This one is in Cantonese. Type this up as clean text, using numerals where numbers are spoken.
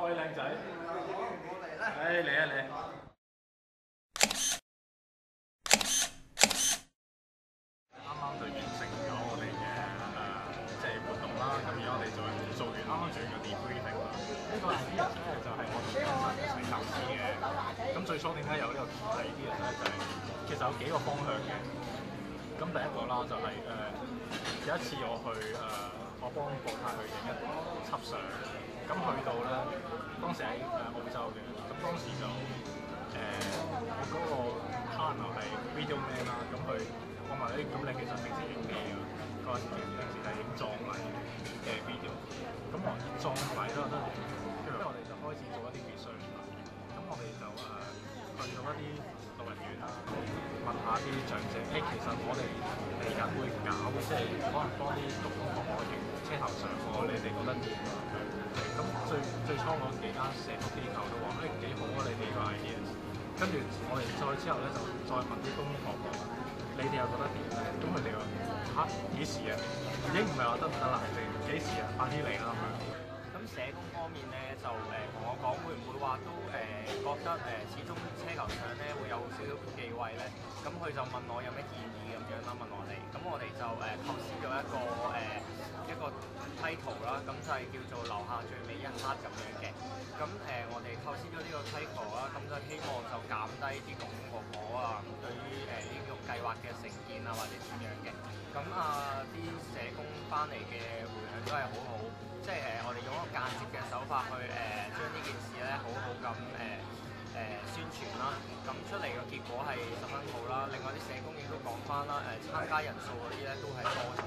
位靚仔，嚟啊嚟！啱啱就完成咗我哋嘅即係活動啦，咁而家我哋做完啱啱做完個 debriefing 啦。呢個 idea 咧就係我同 Vincent 一齊構思嘅。咁最初點解有呢個 idea 咧？就係其實有幾個方向嘅。咁第一個啦就係有一次我幫國泰去影一輯相，咁去到咧當時喺澳洲嘅，咁當時就我嗰個 partner 係 video man 啦，咁我問你咁你其實平時影咩㗎？佢話平時係影葬禮嘅 video，咁我葬禮都有得影，跟住我哋就開始做一啲 research 啦，咁我哋就去到一啲老人院啦，問下啲長者，其實我哋嚟緊會搞，即係可能幫啲公公婆婆影車頭相喎，你哋覺得點啊？咁最初嗰幾間社福機構都話幾好啊，你哋個 idea。跟住我哋之後咧就再問啲公公婆婆，你哋又覺得點咧？咁佢哋話幾時啊？已經唔係話得唔得啦，你幾時啊？快啲嚟啦咁樣。咁社工方面咧就同我講，會唔會話都覺得始終車頭相咧會有少少忌諱咧？咁佢就問我有咩建議咁樣啦，問我哋。咁我哋就構思咗一個 title 啦，咁就係叫做留下最美一刻咁樣嘅。咁我哋構思咗呢個 title 啦，咁就希望就減低啲公公婆婆啊對於呢個計劃嘅成見啊，或者點樣嘅。咁啲社工翻嚟嘅回響都係好好，即係我哋用一個間接嘅手法去將呢件事咧好好咁宣傳啦。咁出嚟嘅結果係十分好啦。另外啲社工亦都講翻啦，參加人數嗰啲咧都係多咗。